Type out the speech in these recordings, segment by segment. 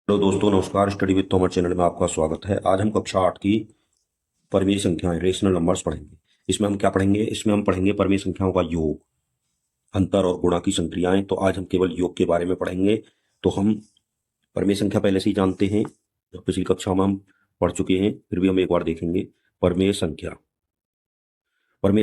Hello दोस्तों, नमस्कार। Study with Tomar channel में आपका स्वागत है। आज हम कक्षा 8 की परिमेय संख्याएं रेशनल नंबर्स पढ़ेंगे। इसमें हम क्या पढ़ेंगे? इसमें हम पढ़ेंगे परिमेय संख्याओं का योग, अंतर और गुणा की संक्रियाएं। तो आज हम केवल योग के बारे में पढ़ेंगे। तो हम परिमेय संख्या पहले से ही जानते हैं, जो पिछली कक्षा में हम पढ़ चुके हैं, फिर भी हम एक बार देखेंगे। परिमेय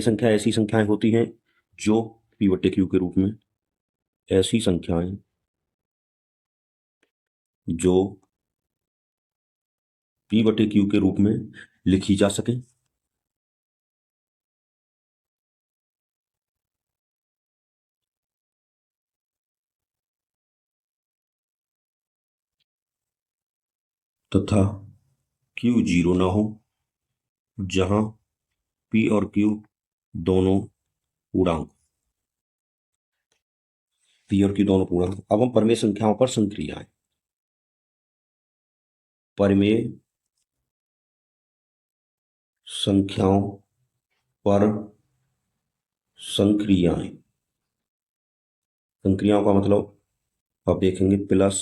संख्या ऐसी संख्याएं होती हैं जो p बटे q के रूप में, ऐसी संख्याएं जो p बटे q के रूप में लिखी जा सके, तथा q जीरो ना हो, जहां p और q दोनों पूर्णांक, p और q दोनों पूर्णांक। अब हम परिमेय संख्याओं पर संक्रियाएं, परिमेय संख्याओं पर संक्रियाएं। संक्रियाओं का मतलब आप देखेंगे प्लस,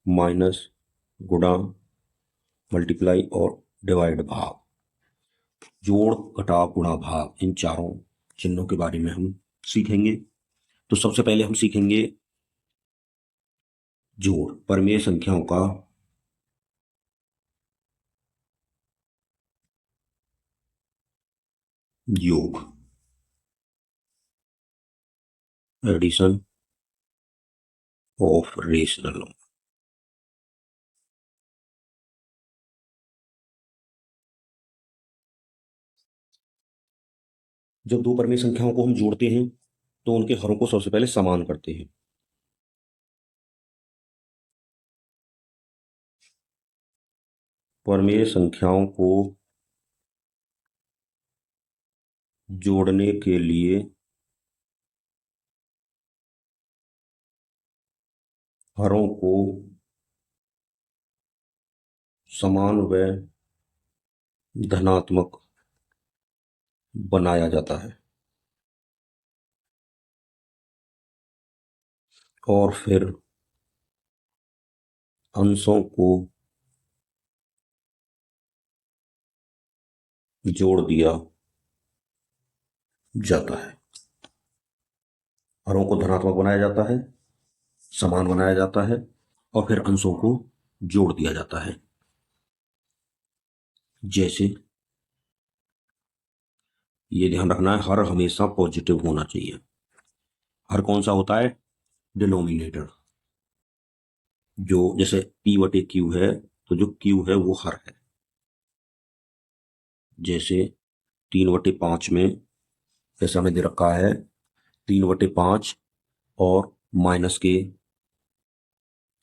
माइनस, गुणा, मल्टीप्लाई और डिवाइड, भाग, जोड़, घटाव, गुणा, भाग, इन चारों चिन्हों के बारे में हम सीखेंगे। तो सबसे पहले हम सीखेंगे जोड़, परिमेय संख्याओं का योग, एडिशन ऑफ रेशनल नंबर। जब दो परिमेय संख्याओं को हम जोड़ते हैं तो उनके हरों को सबसे पहले समान करते हैं। परिमेय संख्याओं को जोड़ने के लिए हरों को समान व धनात्मक बनाया जाता है और फिर अंशों को जोड़ दिया जाता है। हरों को धनात्मक बनाया जाता है, समान बनाया जाता है और फिर अंशों को जोड़ दिया जाता है। जैसे ये ध्यान रखना है, हर हमेशा पॉजिटिव होना चाहिए। हर कौन सा होता है? डिनोमिनेटर। जो जैसे p बटे q है, तो जो q है वो हर है। जैसे 3/5 में जैसे हमें दे रखा है 3/5 और माइनस के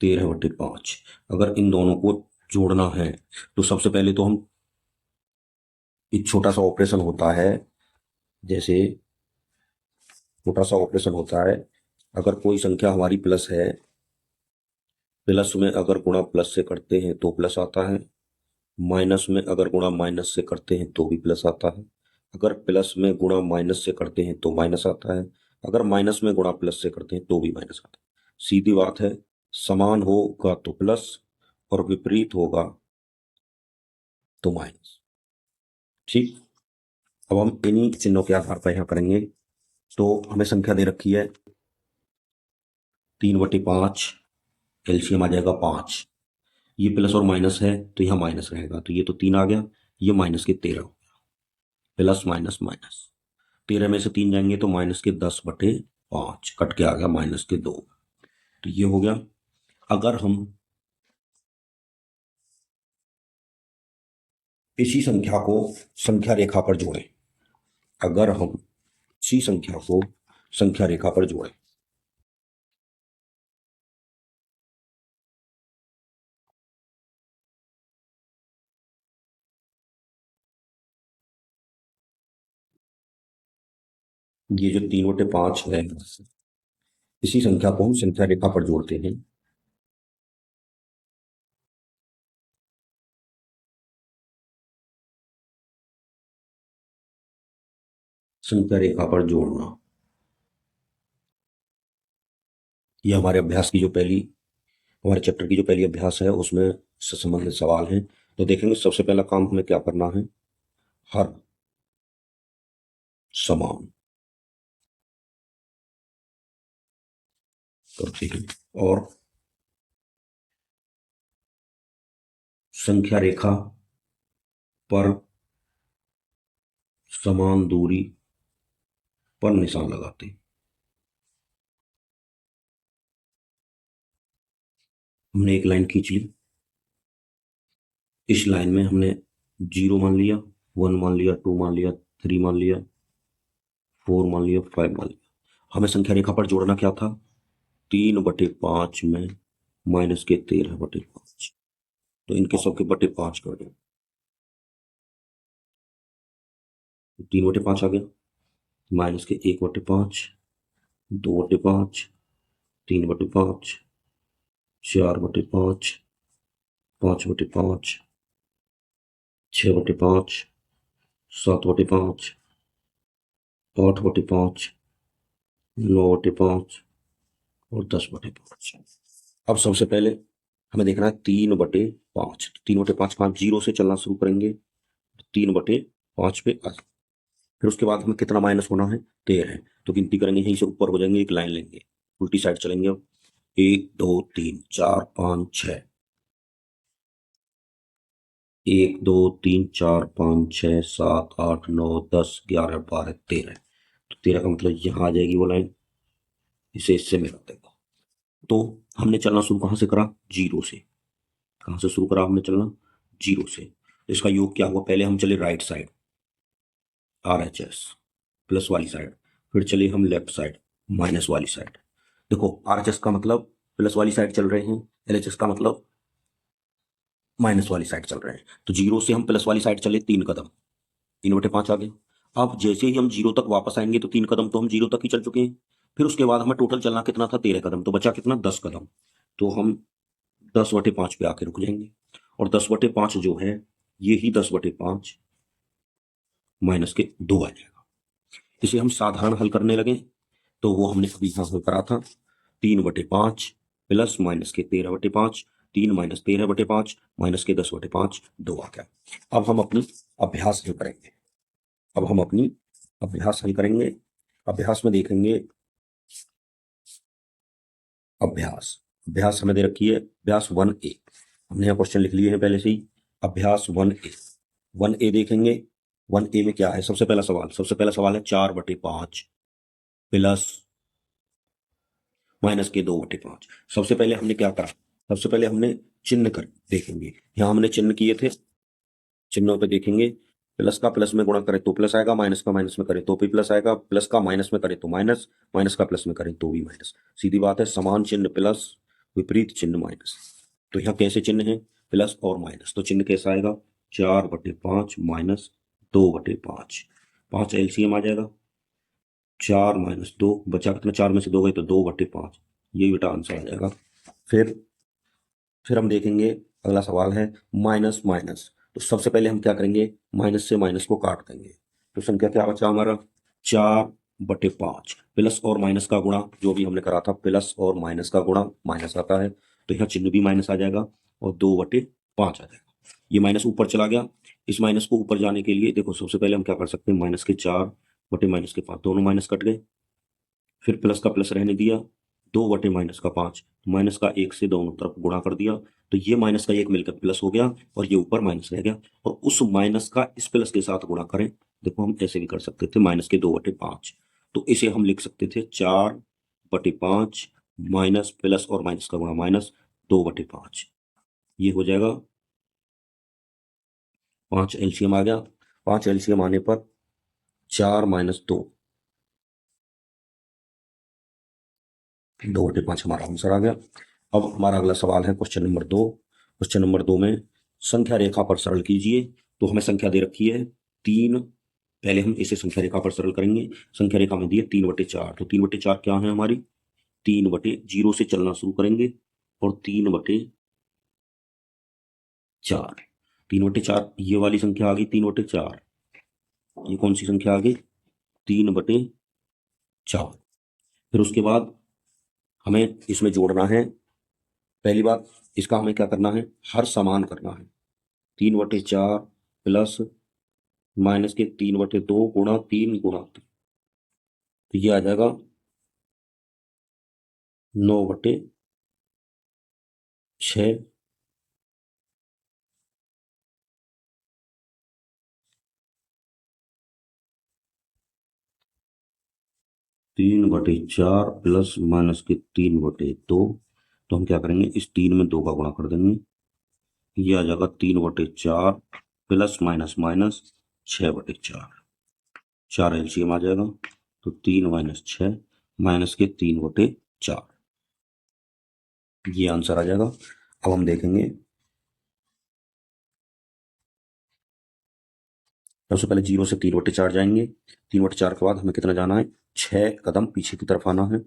13/5। अगर इन दोनों को जोड़ना है तो सबसे पहले तो हम एक छोटा सा ऑपरेशन होता है। जैसे छोटा सा ऑपरेशन होता है, अगर कोई संख्या हमारी प्लस है, प्लस में अगर गुणा प्लस से करते हैं तो प्लस आता है, माइनस में अगर गुणा माइनस से करते हैं तो भी प्लस आता है, अगर प्लस में गुणा माइनस से करते हैं तो माइनस आता है, अगर माइनस में गुणा प्लस से करते हैं तो भी माइनस आता है। सीधी बात है, समान होगा तो प्लस और विपरीत होगा तो माइनस। ठीक। अब हम इन्हीं चिन्हों के आधार पर यहां करेंगे। तो हमें संख्या दे रखी है 3/5, एलसीएम आ जाएगा 5। ये प्लस और माइनस है तो यहां माइनस रहेगा, तो ये तो 3 आ गया, ये माइनस के 13, प्लस माइनस माइनस, 13 में से 3 जाएंगे तो माइनस के 10/5, कट के आ गया माइनस के 2। तो ये हो गया। अगर हम इसी संख्या को संख्या रेखा पर जोड़ें, अगर हम इसी संख्या को संख्या रेखा पर जोड़ें, ये जो 3/5 है, इसी संख्या को हम संख्या रेखा पर जोड़ते हैं। संख्या रेखा पर जोड़ना, ये हमारे अभ्यास की जो पहली हमारे चैप्टर की जो पहली अभ्यास है उसमें से संबंधित सवाल हैं। तो देखेंगे सबसे पहला काम हमें क्या करना है, हर समान करते हैं और संख्या रेखा पर समान दूरी पर निशान लगाते हैं। हमने एक लाइन खींच ली, इस लाइन में हमने 0 मान लिया, 1 मान लिया, 2 मान लिया, 3 मान लिया, 4 मान लिया, 5 मान लिया। हमें संख्या रेखा पर जोड़ना क्या था, 3/5 में माइनस के 13/5, तो इनके सबके बटे 5 कर दें, 3/5 आ गया, माइनस के 1/5, 2/5, 3/5, 4/5, 5/5, 6/5, 7/5, 8/5, 9/5 और 10/5। अब सबसे पहले हमें देखना है 3/5। 3/5 कहाँ, 0 से चलना शुरू करेंगे, 3/5 पे आ, फिर उसके बाद हमें कितना माइनस होना है, 13 है। तो गिनती करेंगे, यहीं से ऊपर हो जाएंगे, एक लाइन लेंगे, उल्टी साइड चलेंगे। अब 1 2 3 4 5 6, 1 2 3 4 5 6 7 8 9 10 11 12 13। तो 13 का मतलब यहाँ आ जाएगी वो लाइन, इसे इससे मिला देगा। तो हमने चलना शुरू कहाँ से करा, 0 से। कहाँ से शुरू करा हमने चलना, 0 से। तो इसका योग क्या हुआ, पहले हम चले राइट साइड, RHS प्लस वाली साइड, फिर चले हम लेफ्ट साइड, माइनस वाली साइड। देखो RHS का मतलब प्लस वाली साइड चल रहे हैं, LHS का मतलब माइनस वाली साइड चल रहे हैं। तो 0 से हम प्लस वाली साइड चले 3 कदम, 3/5 आ गए। अब जैसे ही हम 0 तक वापस आएंगे तो 3 कदम तो हम 0 तक ही चल चुके हैं। फिर उसके बाद हमें टोटल चलना कितना था, 13 कदम, तो बचा कितना, 10 कदम। तो हम 10/5 पे आके रुक जाएंगे। और 10/5 जो है, ये ही 10/5 माइनस के 2 आ जाएगा। इसे हम साधारण हल करने लगे तो वो हमने अभी यहां हल करा था, 3/5 प्लस माइनस के 13/5, 3 माइनस 13/5 माइनस के 10/5, 2 आ गया। अब हम अपनी अभ्यास हल करेंगे। अब हम अपनी अभ्यास हल करेंगे। अभ्यास में देखेंगे, अभ्यास अभ्यास हमें दे रखी है, अभ्यास 1A। हमने यहाँ क्वेश्चन लिख लिए हैं पहले से ही। अभ्यास 1A, 1A देखेंगे। 1A में क्या है, सबसे पहला सवाल है 4/5 प्लस माइनस के 2/5। सबसे पहले हमने क्या करा, सबसे पहले हमने चिन्ह कर देखेंगे। यहाँ हमने चिन्ह किए थे, चिन्हों पे देखेंगे। प्लस का प्लस में गुणा करें तो प्लस आएगा, माइनस का माइनस में करें तो भी प्लस आएगा, प्लस का माइनस में करें तो माइनस, माइनस का प्लस में करें तो भी माइनस। सीधी बात है, समान चिन्ह प्लस, विपरीत चिन्ह माइनस। तो यहाँ कैसे चिन्ह है, प्लस और माइनस, तो चिन्ह कैसा आएगा, 4/5 माइनस 2/5। 5 LCM आ जाएगा, 4 माइनस 2 बचा कितना, 4 में से 2 गए तो 2/5, ये बेटा आंसर आ जाएगा। फिर हम देखेंगे, अगला सवाल है माइनस माइनस। तो सबसे पहले हम क्या करेंगे, माइनस से माइनस को काट देंगे। तो संख्या क्या बचा हमारा, 4/5। प्लस और माइनस का गुणा जो भी हमने करा था, प्लस और माइनस का गुणा माइनस आता है, तो यहाँ चिन्ह भी माइनस आ जाएगा और 2/5 आ जाएगा। ये माइनस ऊपर चला गया। इस माइनस को ऊपर जाने के लिए देखो, सबसे पहले हम क्या कर सकते हैं, माइनस के 4 बटे माइनस के 5, दोनों माइनस कट गए। फिर प्लस का प्लस रहने दिया, 2/-5, माइनस का 1 से दोनों तरफ गुणा कर दिया, तो ये माइनस का 1 मिलकर प्लस हो गया और ये ऊपर माइनस रह गया। और उस माइनस का इस प्लस के साथ गुणा करें, देखो हम ऐसे भी कर सकते थे, माइनस के 2/5। तो इसे हम लिख सकते थे 4/5 माइनस प्लस और माइनस का गुणा माइनस 2/5। ये हो जाएगा 5 LCM आ गया। 5 LCM आने पर 4 माइनस 2, 2/5 हमारा आंसर आ गया। अब हमारा अगला सवाल है क्वेश्चन नंबर 2। क्वेश्चन नंबर 2 में संख्या रेखा पर सरल कीजिए। तो हमें संख्या दे रखी है 3, पहले हम इसे संख्या रेखा पर सरल करेंगे। संख्या रेखा में दी है 3/4, तो 3/4 क्या है हमारी, 3/0 से चलना शुरू करेंगे और 3/4, 3/4 ये वाली संख्या आ गई 3/4। ये कौन सी संख्या आ गई, 3/4। फिर उसके बाद हमें इसमें जोड़ना है पहली बात, इसका हमें क्या करना है, हर समान करना है। 3/4 प्लस माइनस के 3/2 गुणा 3 तो ये आ जाएगा 9/6। तीन बटे चार प्लस माइनस के 3/2, तो हम क्या करेंगे, इस 3 में 2 का गुणा कर देंगे। ये आ जाएगा 3/4 प्लस माइनस माइनस 6/4, 4 एलसीएम आ जाएगा, तो 3 माइनस 6 माइनस के 3/4, ये आंसर आ जाएगा। अब हम देखेंगे, सबसे पहले 0 से 3/4 जाएंगे। 3/4 के बाद हमें कितना जाना है, 6 कदम पीछे की तरफ आना है।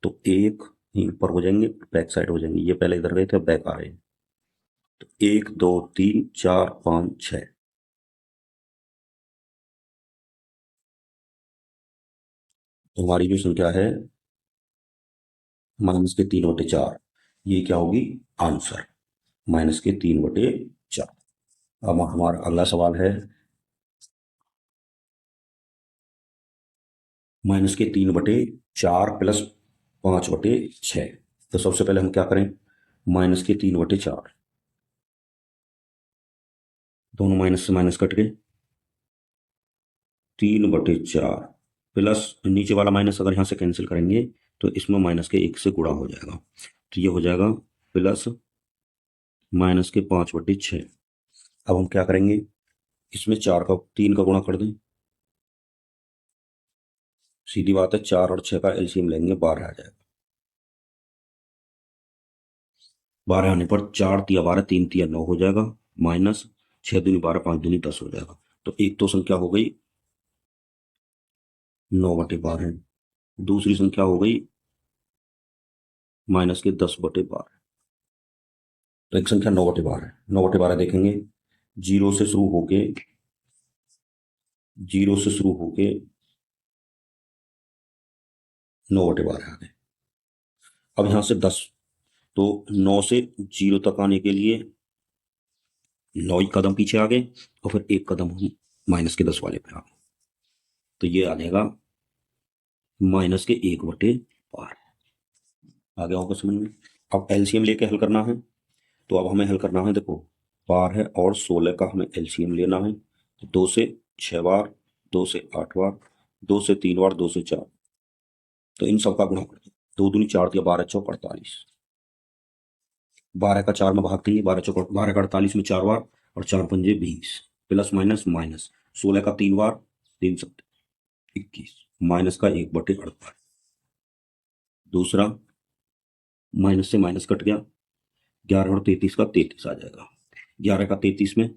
तो एक ही ऊपर हो जाएंगे, बैक साइड हो जाएंगे। ये पहले इधर गए थे, बैक आ रहे हैं। तो 1 2 3 4 5 6, तो हमारी जो संख्या है माइनस के 3/4, ये क्या होगी, आंसर माइनस के 3/4। अब हमारा अगला सवाल है माइनस के 3/4 प्लस 5/6। तो सबसे पहले हम क्या करें, माइनस के 3/4, दोनों माइनस से माइनस कट गए। 3/4 प्लस नीचे वाला माइनस अगर यहां से कैंसिल करेंगे तो इसमें माइनस के 1 से गुणा हो जाएगा, तो ये हो जाएगा प्लस माइनस के 5/6। अब हम क्या करेंगे, इसमें 3 का गुणा कर दें। सीधी बात है, 4 और 6 का एलसीएम लेंगे, 12 आ जाएगा। 12 आने पर 4 तिया 12, 3 तिया 9 हो जाएगा, माइनस 6 दूनी 12, 5 दूनी 10 हो जाएगा। तो एक तो संख्या हो गई 9/12, दूसरी संख्या हो गई माइनस के 10/12। तो एक संख्या 9/12, 9/12 देखेंगे, जीरो से शुरू होके जीरो से शुरू होके 9/12 आ गए। अब यहां से 10, तो 9 से 0 तक आने के लिए 9 कदम पीछे आ गए और फिर 1 कदम हम माइनस के 10 वाले पे आ गए। तो ये आ जाएगा माइनस के 1/12। आ गया होगा समझ में। अब एलसीएम लेके हल करना है। तो अब हमें हल करना है, देखो 12 और 16 का हमें एलसीएम लेना है। तो 2 से 6 बार, 2 से 8 बार, 2 से 3 बार, 2 से 4, तो इन सब का गुणा कर दो। 2 दूनी 4 दिया 12 चौक 48, 12 का 4 में भाग देंगे, 12 चौक 12 का 48 में 4 बार और 4 पंजे 20, प्लस माइनस माइनस 16 का 3 बार, 3 सत्ते 21, माइनस का 1/48। दूसरा, माइनस से माइनस कट गया, 11 और 33 का 33 आ जाएगा। 11 का 33 में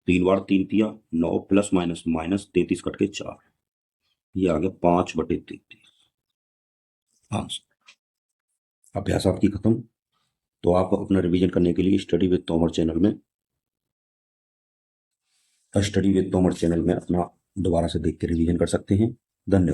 3 बार 3 तिया 9, प्लस माइनस माइनस 33 कट के 4, ये आ गया 5/33 आंसर। अभ्यास आपकी खत्म। तो आप अपना रिवीजन करने के लिए स्टडी विद तोमर चैनल में अपना दोबारा से देख के रिवीजन कर सकते हैं। धन्यवाद।